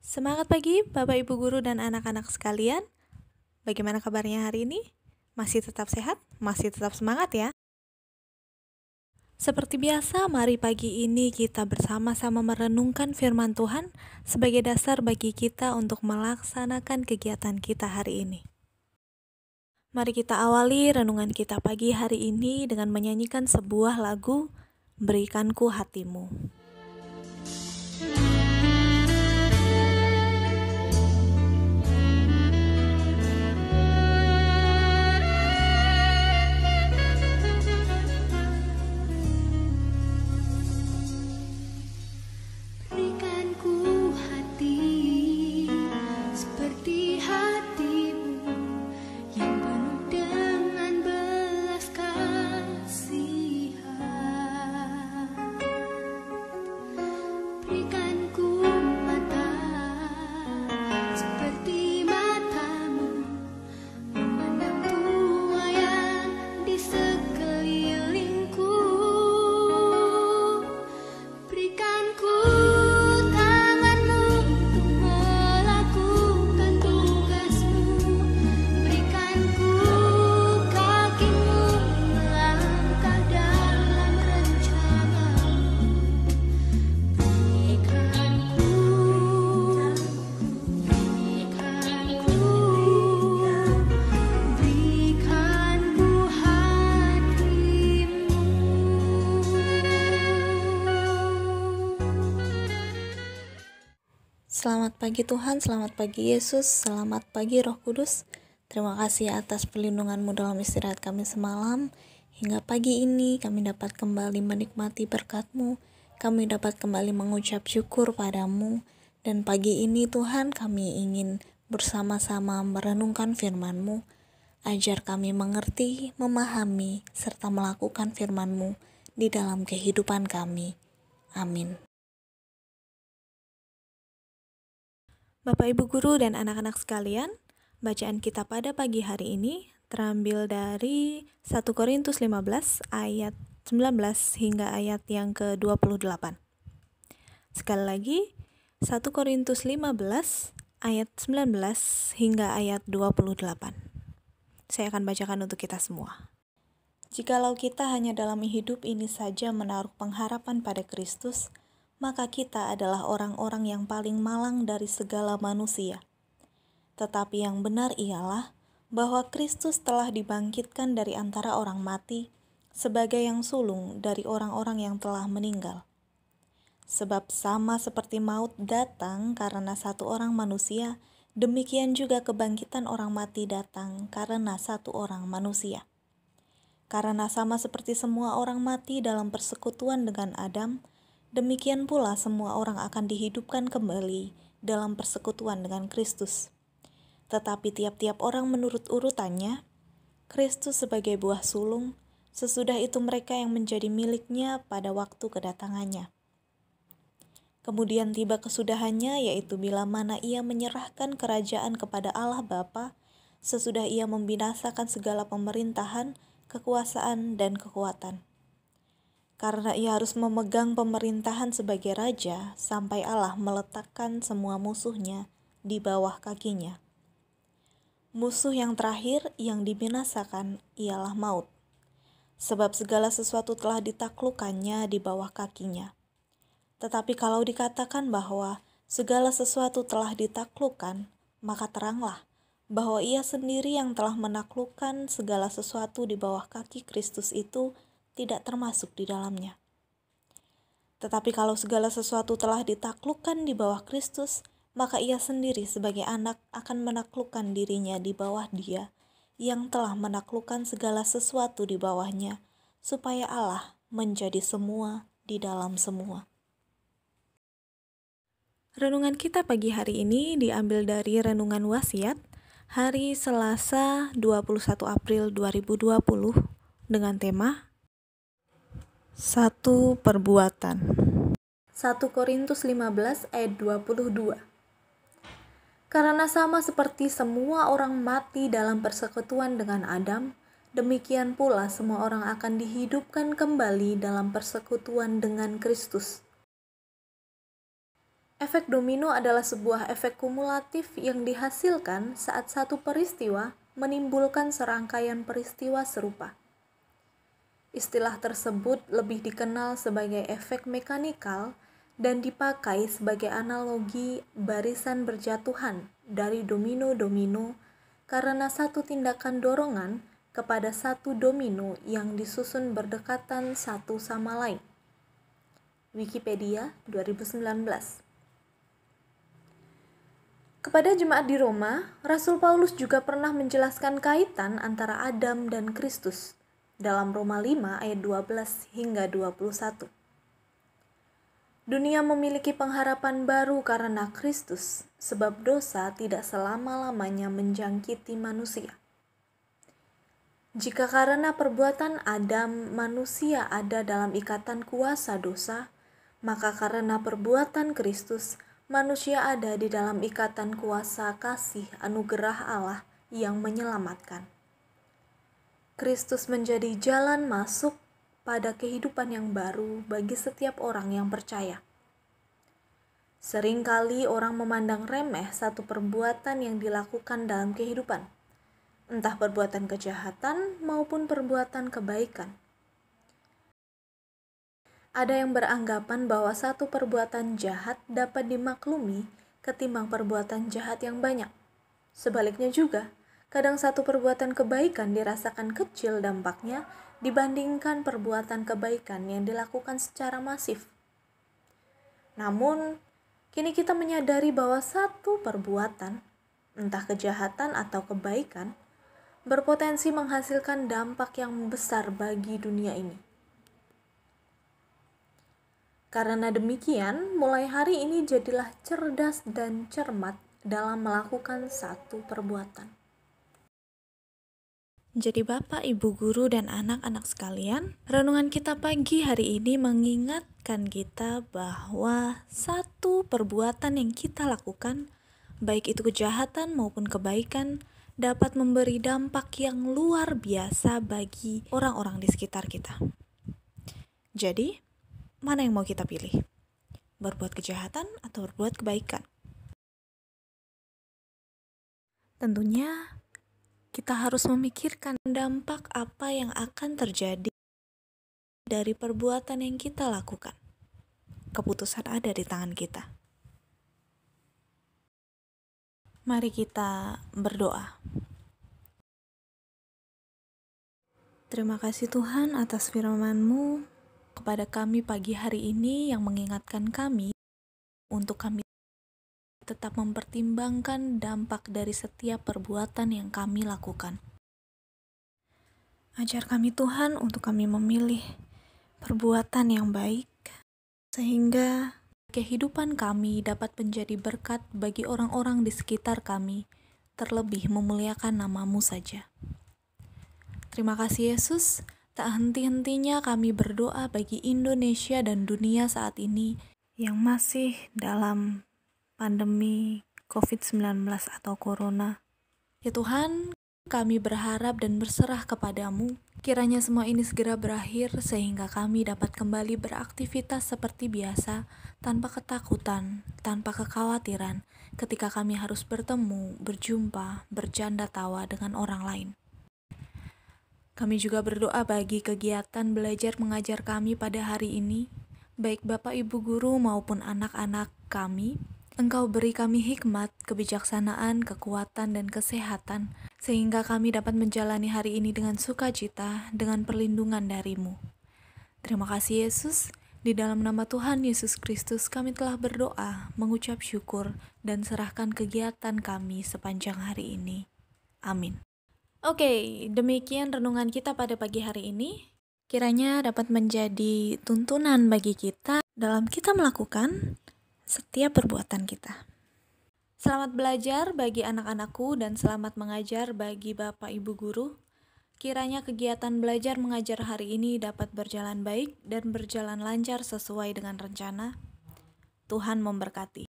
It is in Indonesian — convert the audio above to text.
Semangat pagi Bapak Ibu Guru dan anak-anak sekalian. Bagaimana kabarnya hari ini? Masih tetap sehat? Masih tetap semangat ya? Seperti biasa, mari pagi ini kita bersama-sama merenungkan firman Tuhan sebagai dasar bagi kita untuk melaksanakan kegiatan kita hari ini. Mari kita awali renungan kita pagi hari ini dengan menyanyikan sebuah lagu, Berikanku Hatimu. Selamat pagi Tuhan, selamat pagi Yesus, selamat pagi Roh Kudus. Terima kasih atas perlindungan-Mu dalam istirahat kami semalam. Hingga pagi ini kami dapat kembali menikmati berkat-Mu. Kami dapat kembali mengucap syukur pada-Mu. Dan pagi ini Tuhan kami ingin bersama-sama merenungkan firman-Mu. Ajar kami mengerti, memahami, serta melakukan firman-Mu di dalam kehidupan kami. Amin. Bapak Ibu Guru dan anak-anak sekalian, bacaan kita pada pagi hari ini terambil dari 1 Korintus 15 ayat 19 hingga ayat yang ke-28. Sekali lagi, 1 Korintus 15 ayat 19 hingga ayat 28. Saya akan bacakan untuk kita semua. Jikalau kita hanya dalam hidup ini saja menaruh pengharapan pada Kristus, maka kita adalah orang-orang yang paling malang dari segala manusia. Tetapi yang benar ialah bahwa Kristus telah dibangkitkan dari antara orang mati sebagai yang sulung dari orang-orang yang telah meninggal. Sebab sama seperti maut datang karena satu orang manusia, demikian juga kebangkitan orang mati datang karena satu orang manusia. Karena sama seperti semua orang mati dalam persekutuan dengan Adam, demikian pula semua orang akan dihidupkan kembali dalam persekutuan dengan Kristus. Tetapi tiap-tiap orang menurut urutannya, Kristus sebagai buah sulung, sesudah itu mereka yang menjadi miliknya pada waktu kedatangannya. Kemudian tiba kesudahannya, yaitu bila mana ia menyerahkan kerajaan kepada Allah Bapa, sesudah ia membinasakan segala pemerintahan, kekuasaan, dan kekuatan. Karena ia harus memegang pemerintahan sebagai raja sampai Allah meletakkan semua musuhnya di bawah kakinya. Musuh yang terakhir yang dibinasakan ialah maut, sebab segala sesuatu telah ditaklukkannya di bawah kakinya. Tetapi kalau dikatakan bahwa segala sesuatu telah ditaklukkan, maka teranglah bahwa ia sendiri yang telah menaklukkan segala sesuatu di bawah kaki Kristus itu tidak termasuk di dalamnya. Tetapi kalau segala sesuatu telah ditaklukkan di bawah Kristus, maka ia sendiri sebagai anak akan menaklukkan dirinya di bawah Dia yang telah menaklukkan segala sesuatu di bawahnya, supaya Allah menjadi semua di dalam semua. Renungan kita pagi hari ini diambil dari Renungan Wasiat hari Selasa 21 April 2020 dengan tema Satu perbuatan. 1 Korintus 15 ayat 22. Karena sama seperti semua orang mati dalam persekutuan dengan Adam, demikian pula semua orang akan dihidupkan kembali dalam persekutuan dengan Kristus. Efek domino adalah sebuah efek kumulatif yang dihasilkan saat satu peristiwa menimbulkan serangkaian peristiwa serupa. Istilah tersebut lebih dikenal sebagai efek mekanikal dan dipakai sebagai analogi barisan berjatuhan dari domino-domino karena satu tindakan dorongan kepada satu domino yang disusun berdekatan satu sama lain. Wikipedia 2019. Kepada jemaat di Roma, Rasul Paulus juga pernah menjelaskan kaitan antara Adam dan Kristus dalam Roma 5 ayat 12 hingga 21. Dunia memiliki pengharapan baru karena Kristus, sebab dosa tidak selama-lamanya menjangkiti manusia. Jika karena perbuatan Adam manusia ada dalam ikatan kuasa dosa, maka karena perbuatan Kristus manusia ada di dalam ikatan kuasa kasih anugerah Allah yang menyelamatkan. Kristus menjadi jalan masuk pada kehidupan yang baru bagi setiap orang yang percaya. Seringkali orang memandang remeh satu perbuatan yang dilakukan dalam kehidupan, entah perbuatan kejahatan maupun perbuatan kebaikan. Ada yang beranggapan bahwa satu perbuatan jahat dapat dimaklumi ketimbang perbuatan jahat yang banyak. Sebaliknya juga, kadang satu perbuatan kebaikan dirasakan kecil dampaknya dibandingkan perbuatan kebaikan yang dilakukan secara masif. Namun, kini kita menyadari bahwa satu perbuatan, entah kejahatan atau kebaikan, berpotensi menghasilkan dampak yang besar bagi dunia ini. Karena demikian, mulai hari ini jadilah cerdas dan cermat dalam melakukan satu perbuatan. Jadi Bapak, Ibu Guru, dan anak-anak sekalian, renungan kita pagi hari ini mengingatkan kita bahwa satu perbuatan yang kita lakukan, baik itu kejahatan maupun kebaikan, dapat memberi dampak yang luar biasa bagi orang-orang di sekitar kita. Jadi, mana yang mau kita pilih? Berbuat kejahatan atau berbuat kebaikan? Tentunya kita harus memikirkan dampak apa yang akan terjadi dari perbuatan yang kita lakukan. Keputusan ada di tangan kita. Mari kita berdoa. Terima kasih Tuhan atas firman-Mu kepada kami pagi hari ini yang mengingatkan kami untuk kami tetap mempertimbangkan dampak dari setiap perbuatan yang kami lakukan. Ajar kami Tuhan untuk kami memilih perbuatan yang baik sehingga kehidupan kami dapat menjadi berkat bagi orang-orang di sekitar kami, terlebih memuliakan nama-Mu saja. Terima kasih Yesus. Tak henti-hentinya kami berdoa bagi Indonesia dan dunia saat ini yang masih dalam pandemi COVID-19 atau Corona. Ya Tuhan, kami berharap dan berserah kepadamu. Kiranya semua ini segera berakhir sehingga kami dapat kembali beraktivitas seperti biasa, tanpa ketakutan, tanpa kekhawatiran, ketika kami harus bertemu, berjumpa, bercanda tawa dengan orang lain. Kami juga berdoa bagi kegiatan belajar mengajar kami pada hari ini, baik Bapak Ibu Guru maupun anak-anak kami. Engkau beri kami hikmat, kebijaksanaan, kekuatan, dan kesehatan, sehingga kami dapat menjalani hari ini dengan sukacita, dengan perlindungan dari-Mu. Terima kasih Yesus, di dalam nama Tuhan Yesus Kristus kami telah berdoa, mengucap syukur, dan serahkan kegiatan kami sepanjang hari ini. Amin. Oke, demikian renungan kita pada pagi hari ini. Kiranya dapat menjadi tuntunan bagi kita dalam kita melakukan setiap perbuatan kita. Selamat belajar bagi anak-anakku dan selamat mengajar bagi Bapak Ibu Guru. Kiranya kegiatan belajar mengajar hari ini dapat berjalan baik dan berjalan lancar sesuai dengan rencana. Tuhan memberkati.